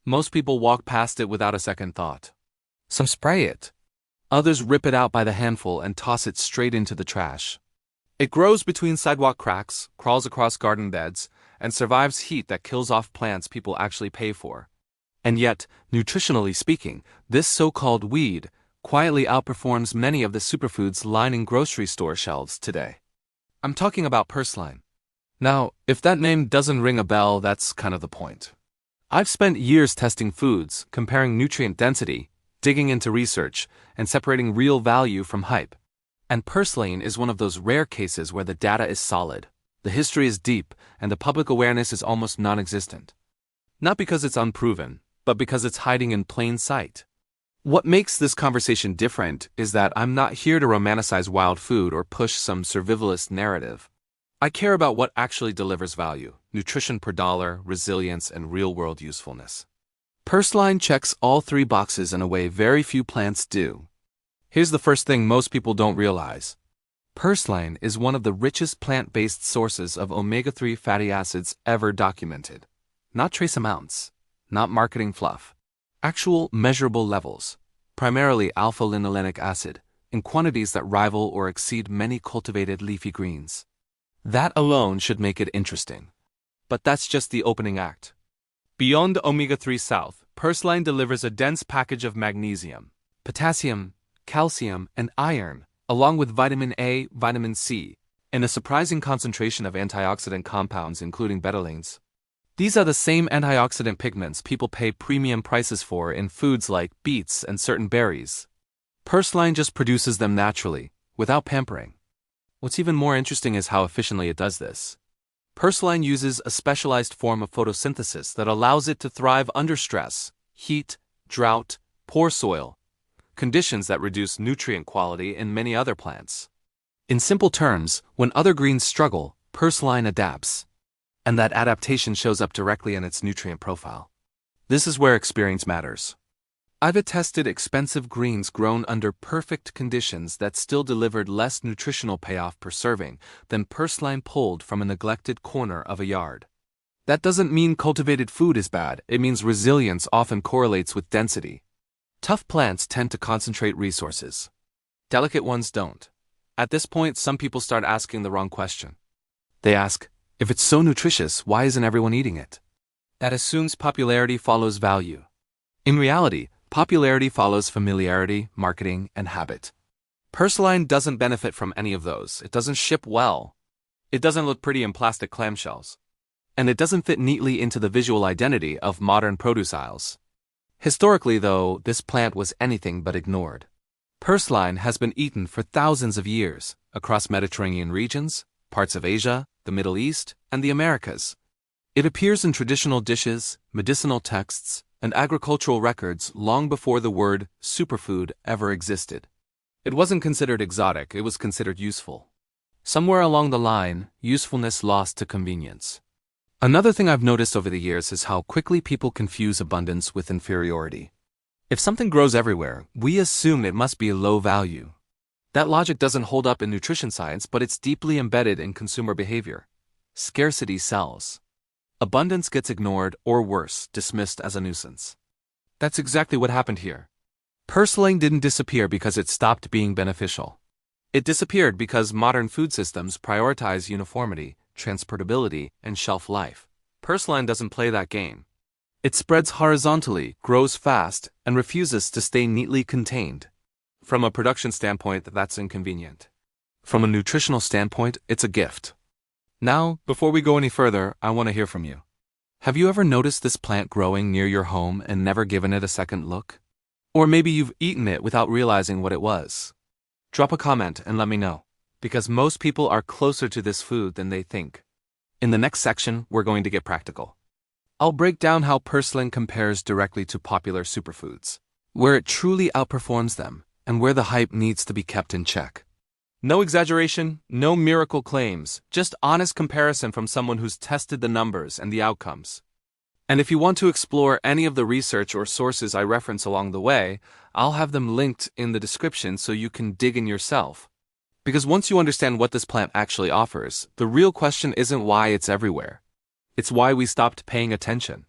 Most people walk past it without a second thought. Some spray it. Others rip it out by the handful and toss it straight into the trash. It grows between sidewalk cracks, crawls across garden beds, and survives heat that kills off plants people actually pay for. And yet, nutritionally speaking, this so-called weed quietly outperforms many of the superfoods lining grocery store shelves today. I'm talking about purslane. Now, if that name doesn't ring a bell, that's kind of the point. I've spent years testing foods, comparing nutrient density, digging into research, and separating real value from hype. And purslane is one of those rare cases where the data is solid, the history is deep, and the public awareness is almost non-existent. Not because it's unproven, but because it's hiding in plain sight. What makes this conversation different is that I'm not here to romanticize wild food or push some survivalist narrative. I care about what actually delivers value: nutrition per dollar, resilience, and real-world usefulness. Purslane checks all three boxes in a way very few plants do. Here's the first thing most people don't realize. Purslane is one of the richest plant-based sources of omega-3 fatty acids ever documented. Not trace amounts, not marketing fluff. Actual measurable levels, primarily alpha-linolenic acid, in quantities that rival or exceed many cultivated leafy greens. That alone should make it interesting. But that's just the opening act. Beyond omega-3 South, purslane delivers a dense package of magnesium, potassium, calcium, and iron, along with vitamin A, vitamin C, and a surprising concentration of antioxidant compounds including betalains. These are the same antioxidant pigments people pay premium prices for in foods like beets and certain berries. Purslane just produces them naturally, without pampering. What's even more interesting is how efficiently it does this. Purslane uses a specialized form of photosynthesis that allows it to thrive under stress, heat, drought, poor soil, conditions that reduce nutrient quality in many other plants. In simple terms, when other greens struggle, purslane adapts. And that adaptation shows up directly in its nutrient profile. This is where experience matters. I've tested expensive greens grown under perfect conditions that still delivered less nutritional payoff per serving than purslane pulled from a neglected corner of a yard. That doesn't mean cultivated food is bad, it means resilience often correlates with density. Tough plants tend to concentrate resources. Delicate ones don't. At this point, some people start asking the wrong question. They ask, if it's so nutritious, why isn't everyone eating it? That assumes popularity follows value. In reality, popularity follows familiarity, marketing, and habit. Purslane doesn't benefit from any of those. It doesn't ship well. It doesn't look pretty in plastic clamshells. And it doesn't fit neatly into the visual identity of modern produce aisles. Historically, though, this plant was anything but ignored. Purslane has been eaten for thousands of years, across Mediterranean regions, parts of Asia, the Middle East, and the Americas. It appears in traditional dishes, medicinal texts, and agricultural records long before the word superfood ever existed. It wasn't considered exotic, it was considered useful. Somewhere along the line, usefulness lost to convenience. Another thing I've noticed over the years is how quickly people confuse abundance with inferiority. If something grows everywhere, we assume it must be low value. That logic doesn't hold up in nutrition science, but it's deeply embedded in consumer behavior. Scarcity sells. Abundance gets ignored, or worse, dismissed as a nuisance. That's exactly what happened here. Purslane didn't disappear because it stopped being beneficial. It disappeared because modern food systems prioritize uniformity, transportability, and shelf life. Purslane doesn't play that game. It spreads horizontally, grows fast, and refuses to stay neatly contained. From a production standpoint, that's inconvenient. From a nutritional standpoint, it's a gift. Now, before we go any further, I want to hear from you. Have you ever noticed this plant growing near your home and never given it a second look? Or maybe you've eaten it without realizing what it was. Drop a comment and let me know, because most people are closer to this food than they think. In the next section, we're going to get practical. I'll break down how purslane compares directly to popular superfoods, where it truly outperforms them, and where the hype needs to be kept in check. No exaggeration, no miracle claims, just honest comparison from someone who's tested the numbers and the outcomes. And if you want to explore any of the research or sources I reference along the way, I'll have them linked in the description so you can dig in yourself. Because once you understand what this plant actually offers, the real question isn't why it's everywhere. It's why we stopped paying attention.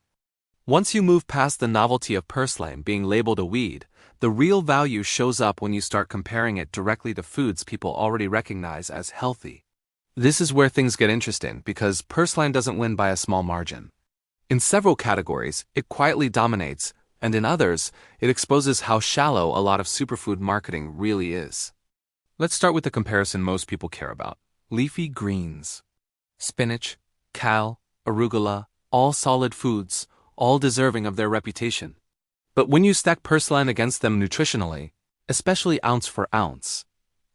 Once you move past the novelty of purslane being labeled a weed, the real value shows up when you start comparing it directly to foods people already recognize as healthy. This is where things get interesting because purslane doesn't win by a small margin. In several categories, it quietly dominates, and in others, it exposes how shallow a lot of superfood marketing really is. Let's start with the comparison most people care about: leafy greens. Spinach, kale, arugula, all solid foods, all deserving of their reputation. But when you stack purslane against them nutritionally, especially ounce for ounce,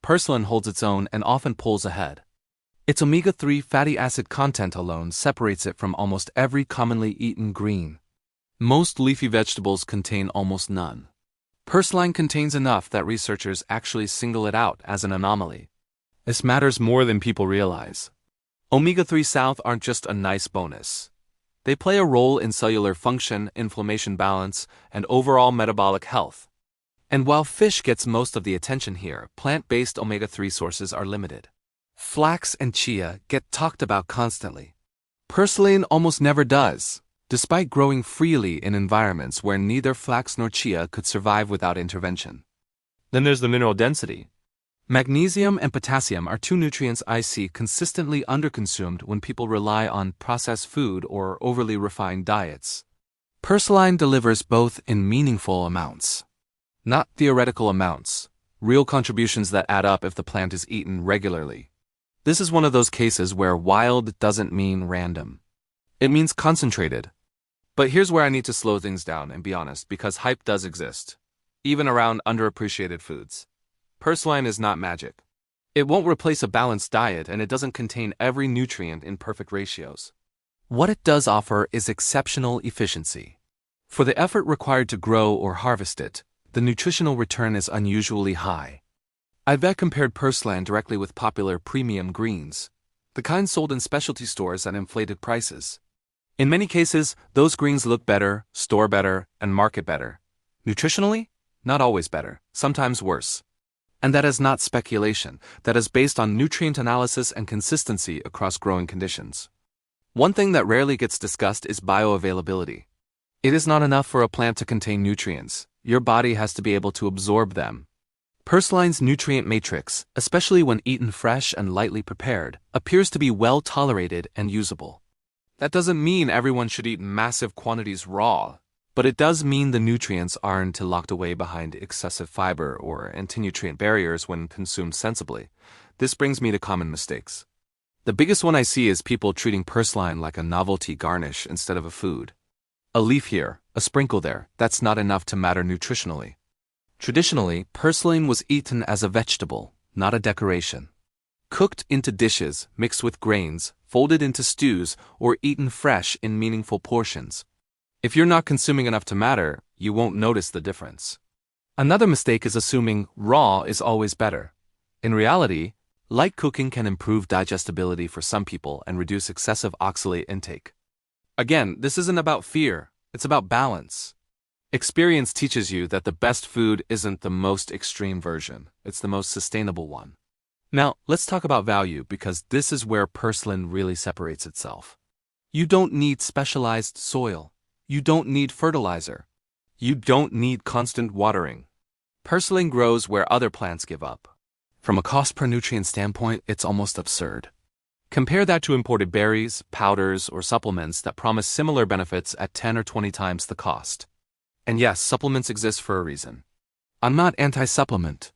purslane holds its own and often pulls ahead. Its omega-3 fatty acid content alone separates it from almost every commonly eaten green. Most leafy vegetables contain almost none. Purslane contains enough that researchers actually single it out as an anomaly. This matters more than people realize. Omega-3 South aren't just a nice bonus. They play a role in cellular function, inflammation balance, and overall metabolic health. And while fish gets most of the attention here, plant-based omega-3 sources are limited. Flax and chia get talked about constantly. Purslane almost never does, despite growing freely in environments where neither flax nor chia could survive without intervention. Then there's the mineral density. Magnesium and potassium are two nutrients I see consistently underconsumed when people rely on processed food or overly refined diets. Purslane delivers both in meaningful amounts. Not theoretical amounts, real contributions that add up if the plant is eaten regularly. This is one of those cases where wild doesn't mean random. It means concentrated. But here's where I need to slow things down and be honest, because hype does exist, even around underappreciated foods. Purslane is not magic. It won't replace a balanced diet, and it doesn't contain every nutrient in perfect ratios. What it does offer is exceptional efficiency. For the effort required to grow or harvest it, the nutritional return is unusually high. I've compared purslane directly with popular premium greens, the kind sold in specialty stores at inflated prices. In many cases, those greens look better, store better, and market better. Nutritionally, not always better, sometimes worse. And that is not speculation, that is based on nutrient analysis and consistency across growing conditions. One thing that rarely gets discussed is bioavailability. It is not enough for a plant to contain nutrients. Your body has to be able to absorb them. Purslane's nutrient matrix, especially when eaten fresh and lightly prepared, appears to be well tolerated and usable. That doesn't mean everyone should eat massive quantities raw, but it does mean the nutrients aren't locked away behind excessive fiber or anti-nutrient barriers when consumed sensibly. This brings me to common mistakes. The biggest one I see is people treating purslane like a novelty garnish instead of a food. A leaf here, a sprinkle there, that's not enough to matter nutritionally. Traditionally, purslane was eaten as a vegetable, not a decoration. Cooked into dishes, mixed with grains, folded into stews, or eaten fresh in meaningful portions. If you're not consuming enough to matter, you won't notice the difference. Another mistake is assuming raw is always better. In reality, light cooking can improve digestibility for some people and reduce excessive oxalate intake. Again, this isn't about fear, it's about balance. Experience teaches you that the best food isn't the most extreme version, it's the most sustainable one. Now, let's talk about value, because this is where purslane really separates itself. You don't need specialized soil. You don't need fertilizer. You don't need constant watering. Purslane grows where other plants give up. From a cost per nutrient standpoint, it's almost absurd. Compare that to imported berries, powders, or supplements that promise similar benefits at 10 or 20 times the cost. And yes, supplements exist for a reason. I'm not anti-supplement.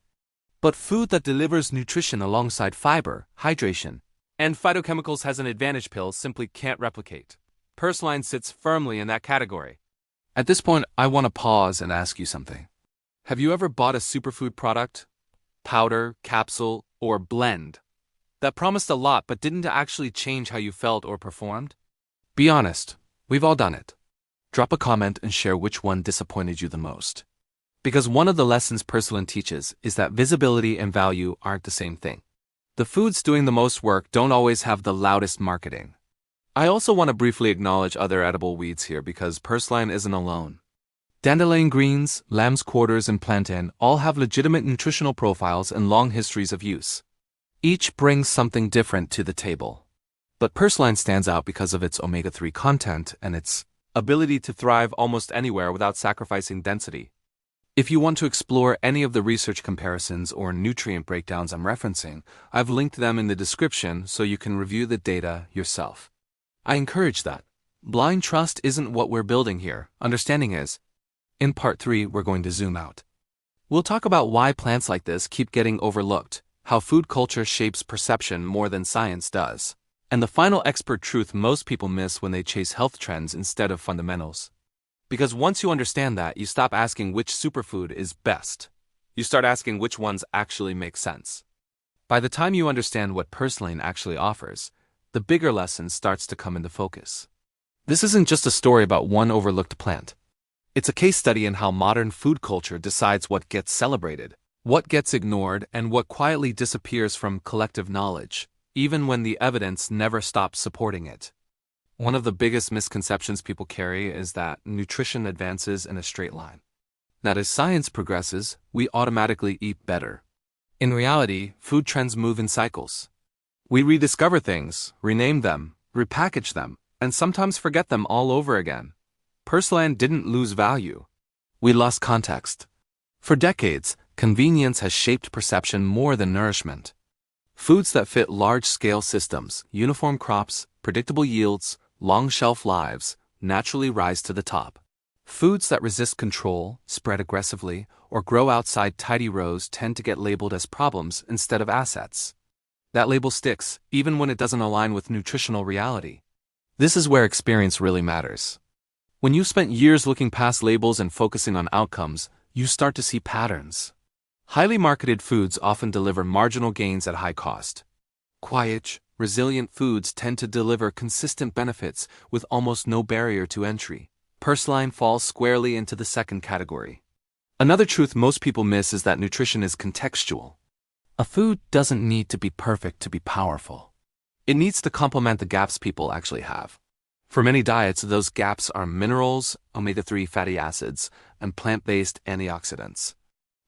But food that delivers nutrition alongside fiber, hydration, and phytochemicals has an advantage pills simply can't replicate. Purslane sits firmly in that category. At this point, I want to pause and ask you something. Have you ever bought a superfood product, powder, capsule, or blend, that promised a lot but didn't actually change how you felt or performed? Be honest, we've all done it. Drop a comment and share which one disappointed you the most. Because one of the lessons purslane teaches is that visibility and value aren't the same thing. The foods doing the most work don't always have the loudest marketing. I also want to briefly acknowledge other edible weeds here, because purslane isn't alone. Dandelion greens, lamb's quarters, and plantain all have legitimate nutritional profiles and long histories of use. Each brings something different to the table. But purslane stands out because of its omega-3 content and its ability to thrive almost anywhere without sacrificing density. If you want to explore any of the research comparisons or nutrient breakdowns I'm referencing, I've linked them in the description so you can review the data yourself. I encourage that. Blind trust isn't what we're building here, understanding is. In part 3, we're going to zoom out. We'll talk about why plants like this keep getting overlooked, how food culture shapes perception more than science does, and the final expert truth most people miss when they chase health trends instead of fundamentals. Because once you understand that, you stop asking which superfood is best. You start asking which ones actually make sense. By the time you understand what purslane actually offers, the bigger lesson starts to come into focus. This isn't just a story about one overlooked plant. It's a case study in how modern food culture decides what gets celebrated, what gets ignored, and what quietly disappears from collective knowledge, even when the evidence never stops supporting it. One of the biggest misconceptions people carry is that nutrition advances in a straight line. That as science progresses, we automatically eat better. In reality, food trends move in cycles. We rediscover things, rename them, repackage them, and sometimes forget them all over again. Purslane didn't lose value. We lost context. For decades, convenience has shaped perception more than nourishment. Foods that fit large-scale systems, uniform crops, predictable yields, long shelf lives, naturally rise to the top. Foods that resist control, spread aggressively, or grow outside tidy rows tend to get labeled as problems instead of assets. That label sticks, even when it doesn't align with nutritional reality. This is where experience really matters. When you've spent years looking past labels and focusing on outcomes, you start to see patterns. Highly marketed foods often deliver marginal gains at high cost. Quiet, resilient foods tend to deliver consistent benefits with almost no barrier to entry. Purslane falls squarely into the second category. Another truth most people miss is that nutrition is contextual. A food doesn't need to be perfect to be powerful. It needs to complement the gaps people actually have. For many diets, those gaps are minerals, omega-3 fatty acids, and plant-based antioxidants.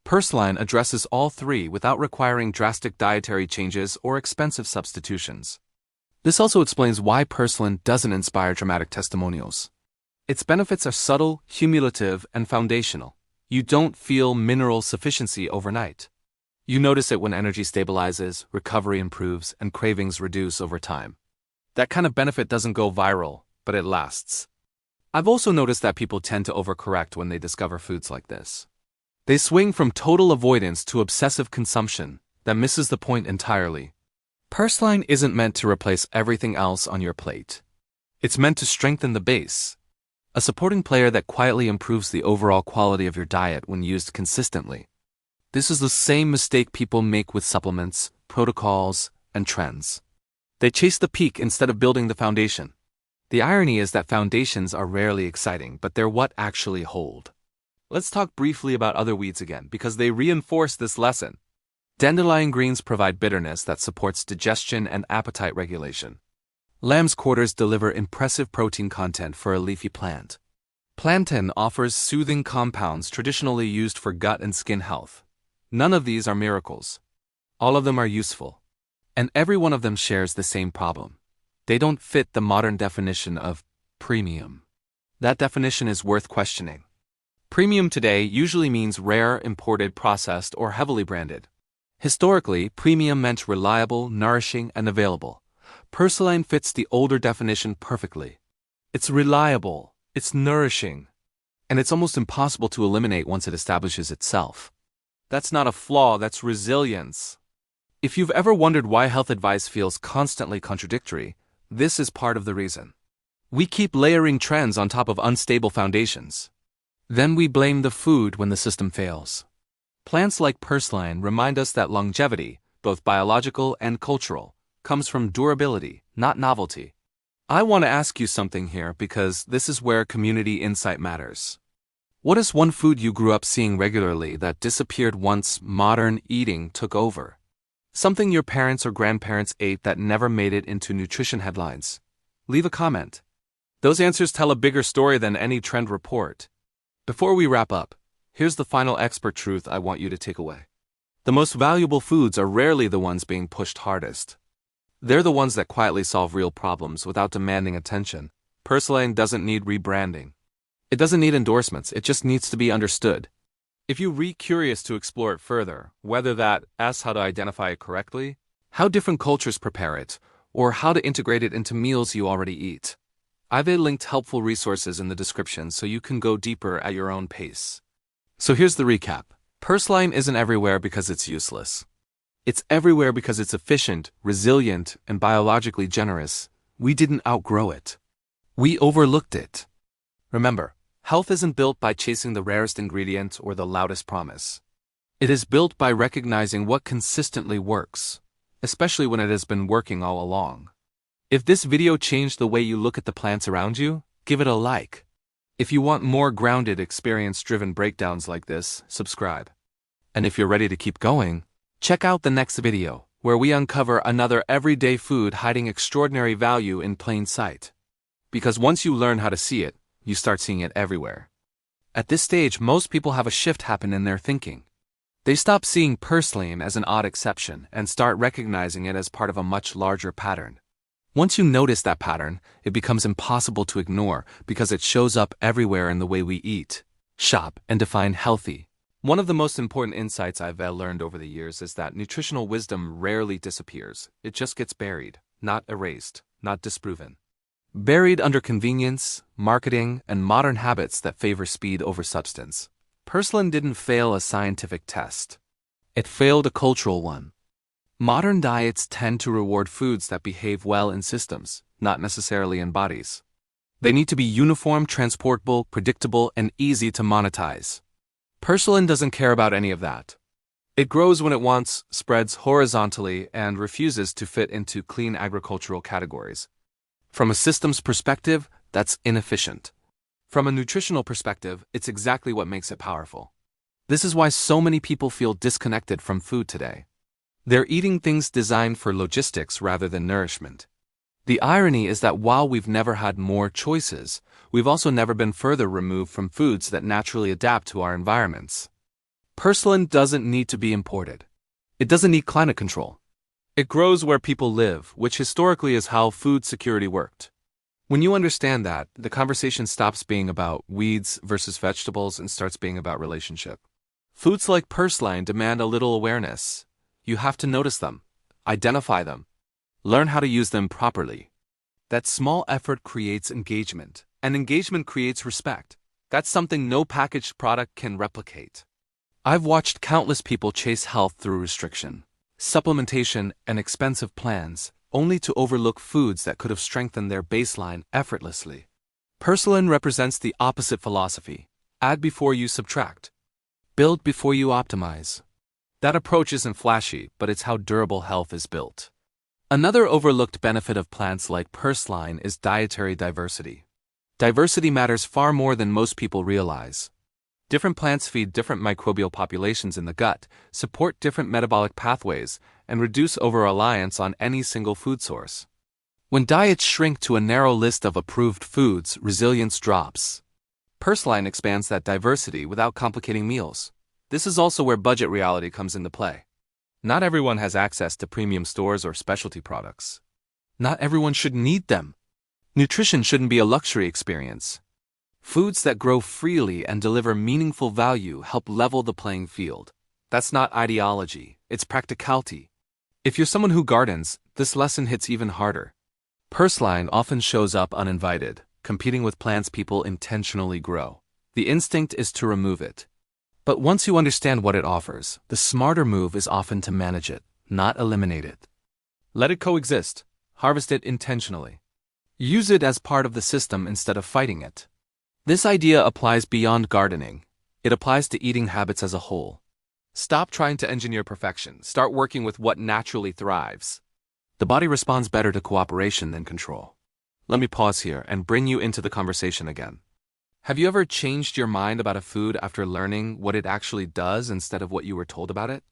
Purslane addresses all three without requiring drastic dietary changes or expensive substitutions. This also explains why purslane doesn't inspire dramatic testimonials. Its benefits are subtle, cumulative, and foundational. You don't feel mineral sufficiency overnight. You notice it when energy stabilizes, recovery improves, and cravings reduce over time. That kind of benefit doesn't go viral, but it lasts. I've also noticed that people tend to overcorrect when they discover foods like this. They swing from total avoidance to obsessive consumption that misses the point entirely. Purslane isn't meant to replace everything else on your plate. It's meant to strengthen the base, a supporting player that quietly improves the overall quality of your diet when used consistently. This is the same mistake people make with supplements, protocols, and trends. They chase the peak instead of building the foundation. The irony is that foundations are rarely exciting, but they're what actually hold. Let's talk briefly about other weeds again, because they reinforce this lesson. Dandelion greens provide bitterness that supports digestion and appetite regulation. Lamb's quarters deliver impressive protein content for a leafy plant. Plantain offers soothing compounds traditionally used for gut and skin health. None of these are miracles. All of them are useful. And every one of them shares the same problem. They don't fit the modern definition of premium. That definition is worth questioning. Premium today usually means rare, imported, processed, or heavily branded. Historically, premium meant reliable, nourishing, and available. Purslane fits the older definition perfectly. It's reliable, it's nourishing, and it's almost impossible to eliminate once it establishes itself. That's not a flaw, that's resilience. If you've ever wondered why health advice feels constantly contradictory, this is part of the reason. We keep layering trends on top of unstable foundations. Then we blame the food when the system fails. Plants like purslane remind us that longevity, both biological and cultural, comes from durability, not novelty. I want to ask you something here because this is where community insight matters. What is one food you grew up seeing regularly that disappeared once modern eating took over? Something your parents or grandparents ate that never made it into nutrition headlines? Leave a comment. Those answers tell a bigger story than any trend report. Before we wrap up, here's the final expert truth I want you to take away. The most valuable foods are rarely the ones being pushed hardest. They're the ones that quietly solve real problems without demanding attention. Purslane doesn't need rebranding. It doesn't need endorsements, it just needs to be understood. If you are curious to explore it further, whether that asks how to identify it correctly, how different cultures prepare it, or how to integrate it into meals you already eat, I've linked helpful resources in the description so you can go deeper at your own pace. So here's the recap. Purslane isn't everywhere because it's useless. It's everywhere because it's efficient, resilient, and biologically generous. We didn't outgrow it. We overlooked it. Remember, health isn't built by chasing the rarest ingredient or the loudest promise. It is built by recognizing what consistently works, especially when it has been working all along. If this video changed the way you look at the plants around you, give it a like. If you want more grounded, experience-driven breakdowns like this, subscribe. And if you're ready to keep going, check out the next video, where we uncover another everyday food hiding extraordinary value in plain sight. Because once you learn how to see it, you start seeing it everywhere. At this stage, most people have a shift happen in their thinking. They stop seeing purslane as an odd exception and start recognizing it as part of a much larger pattern. Once you notice that pattern, it becomes impossible to ignore because it shows up everywhere in the way we eat, shop, and define healthy. One of the most important insights I've learned over the years is that nutritional wisdom rarely disappears. It just gets buried, not erased, not disproven. Buried under convenience, marketing, and modern habits that favor speed over substance. Purslane didn't fail a scientific test. It failed a cultural one. Modern diets tend to reward foods that behave well in systems, not necessarily in bodies. They need to be uniform, transportable, predictable, and easy to monetize. Purslane doesn't care about any of that. It grows when it wants, spreads horizontally, and refuses to fit into clean agricultural categories. From a systems perspective, that's inefficient. From a nutritional perspective, it's exactly what makes it powerful. This is why so many people feel disconnected from food today. They're eating things designed for logistics rather than nourishment. The irony is that while we've never had more choices, we've also never been further removed from foods that naturally adapt to our environments. Purslane doesn't need to be imported. It doesn't need climate control. It grows where people live, which historically is how food security worked. When you understand that, the conversation stops being about weeds versus vegetables and starts being about relationship. Foods like purslane demand a little awareness. You have to notice them, identify them, learn how to use them properly. That small effort creates engagement, and engagement creates respect. That's something no packaged product can replicate. I've watched countless people chase health through restriction, supplementation, and expensive plans, only to overlook foods that could have strengthened their baseline effortlessly. Purslane represents the opposite philosophy. Add before you subtract. Build before you optimize. That approach isn't flashy, but it's how durable health is built. Another overlooked benefit of plants like purslane is dietary diversity. Diversity matters far more than most people realize. Different plants feed different microbial populations in the gut, support different metabolic pathways, and reduce over-reliance on any single food source. When diets shrink to a narrow list of approved foods, resilience drops. Purslane expands that diversity without complicating meals. This is also where budget reality comes into play. Not everyone has access to premium stores or specialty products. Not everyone should need them. Nutrition shouldn't be a luxury experience. Foods that grow freely and deliver meaningful value help level the playing field. That's not ideology, it's practicality. If you're someone who gardens, this lesson hits even harder. Purslane often shows up uninvited, competing with plants people intentionally grow. The instinct is to remove it. But once you understand what it offers, the smarter move is often to manage it, not eliminate it. Let it coexist. Harvest it intentionally. Use it as part of the system instead of fighting it. This idea applies beyond gardening. It applies to eating habits as a whole. Stop trying to engineer perfection. Start working with what naturally thrives. The body responds better to cooperation than control. Let me pause here and bring you into the conversation again. Have you ever changed your mind about a food after learning what it actually does instead of what you were told about it?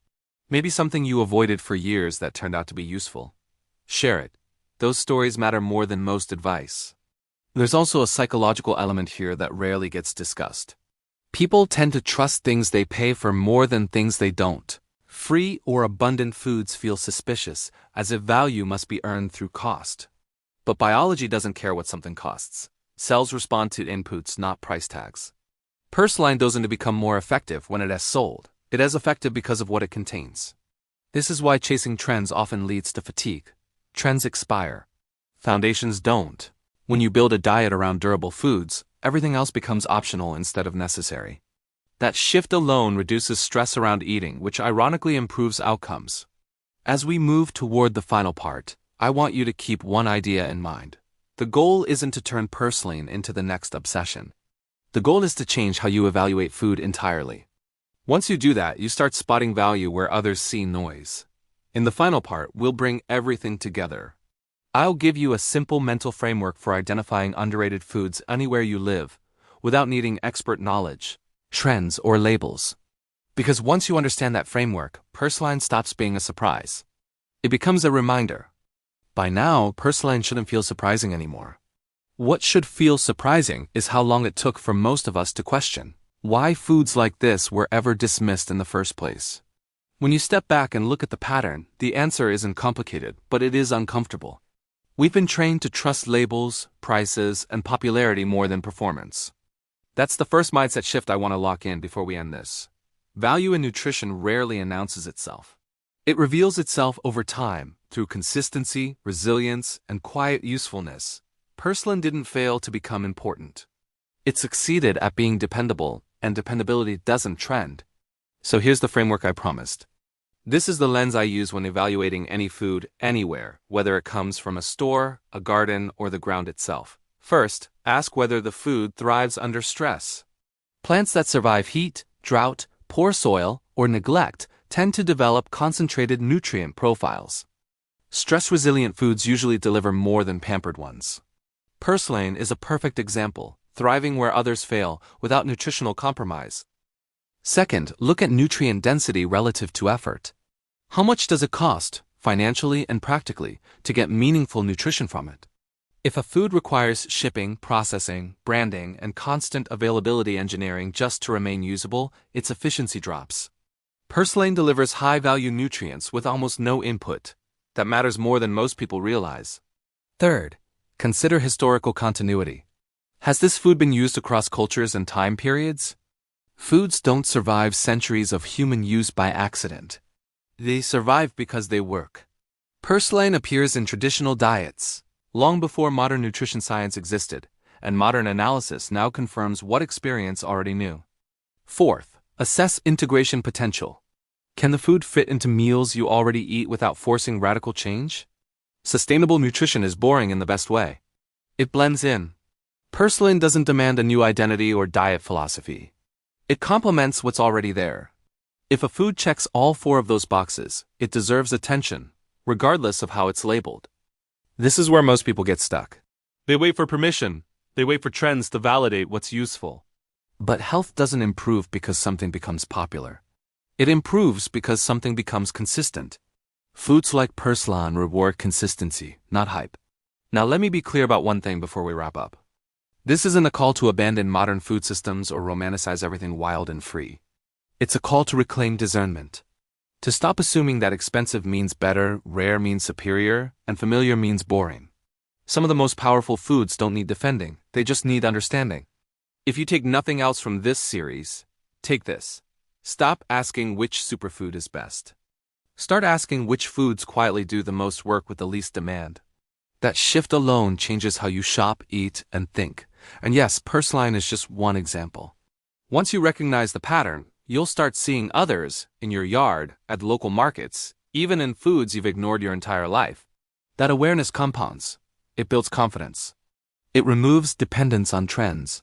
Maybe something you avoided for years that turned out to be useful. Share it. Those stories matter more than most advice. There's also a psychological element here that rarely gets discussed. People tend to trust things they pay for more than things they don't. Free or abundant foods feel suspicious, as if value must be earned through cost. But biology doesn't care what something costs. Cells respond to inputs, not price tags. Purslane doesn't become more effective when it is sold. It is effective because of what it contains. This is why chasing trends often leads to fatigue. Trends expire. Foundations don't. When you build a diet around durable foods, everything else becomes optional instead of necessary. That shift alone reduces stress around eating, which ironically improves outcomes. As we move toward the final part, I want you to keep one idea in mind. The goal isn't to turn purslane into the next obsession. The goal is to change how you evaluate food entirely. Once you do that, you start spotting value where others see noise. In the final part, we'll bring everything together. I'll give you a simple mental framework for identifying underrated foods anywhere you live, without needing expert knowledge, trends, or labels. Because once you understand that framework, purslane stops being a surprise. It becomes a reminder. By now, purslane shouldn't feel surprising anymore. What should feel surprising is how long it took for most of us to question why foods like this were ever dismissed in the first place. When you step back and look at the pattern, the answer isn't complicated, but it is uncomfortable. We've been trained to trust labels, prices, and popularity more than performance. That's the first mindset shift I want to lock in before we end this. Value in nutrition rarely announces itself. It reveals itself over time through consistency, resilience, and quiet usefulness. Purslane didn't fail to become important. It succeeded at being dependable, and dependability doesn't trend. So here's the framework I promised. This is the lens I use when evaluating any food anywhere, whether it comes from a store, a garden, or the ground itself. First, ask whether the food thrives under stress. Plants that survive heat, drought, poor soil, or neglect tend to develop concentrated nutrient profiles. Stress-resilient foods usually deliver more than pampered ones. Purslane is a perfect example, thriving where others fail without nutritional compromise. Second, look at nutrient density relative to effort. How much does it cost, financially and practically, to get meaningful nutrition from it? If a food requires shipping, processing, branding, and constant availability engineering just to remain usable, its efficiency drops. Purslane delivers high-value nutrients with almost no input. That matters more than most people realize. Third, consider historical continuity. Has this food been used across cultures and time periods? Foods don't survive centuries of human use by accident. They survive because they work. Purslane appears in traditional diets, long before modern nutrition science existed, and modern analysis now confirms what experience already knew. Fourth, assess integration potential. Can the food fit into meals you already eat without forcing radical change? Sustainable nutrition is boring in the best way. It blends in. Purslane doesn't demand a new identity or diet philosophy. It complements what's already there. If a food checks all four of those boxes, it deserves attention, regardless of how it's labeled. This is where most people get stuck. They wait for permission. They wait for trends to validate what's useful. But health doesn't improve because something becomes popular. It improves because something becomes consistent. Foods like purslane reward consistency, not hype. Now let me be clear about one thing before we wrap up. This isn't a call to abandon modern food systems or romanticize everything wild and free. It's a call to reclaim discernment. To stop assuming that expensive means better, rare means superior, and familiar means boring. Some of the most powerful foods don't need defending, they just need understanding. If you take nothing else from this series, take this. Stop asking which superfood is best. Start asking which foods quietly do the most work with the least demand. That shift alone changes how you shop, eat, and think. And yes, purslane is just one example. Once you recognize the pattern, you'll start seeing others in your yard, at local markets, even in foods you've ignored your entire life. That awareness compounds. It builds confidence. It removes dependence on trends.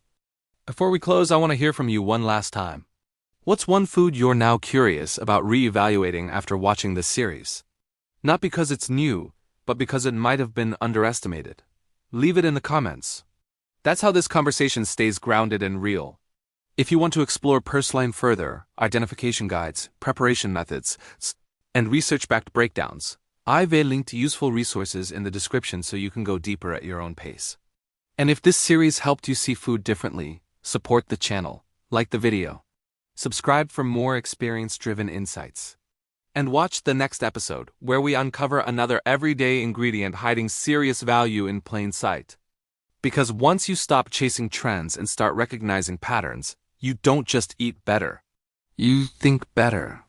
Before we close, I want to hear from you one last time. What's one food you're now curious about reevaluating after watching this series? Not because it's new, but because it might have been underestimated. Leave it in the comments. That's how this conversation stays grounded and real. If you want to explore purslane further, identification guides, preparation methods, and research-backed breakdowns, I've linked useful resources in the description so you can go deeper at your own pace. And if this series helped you see food differently, support the channel, like the video, subscribe for more experience-driven insights, and watch the next episode where we uncover another everyday ingredient hiding serious value in plain sight. Because once you stop chasing trends and start recognizing patterns, you don't just eat better. You think better.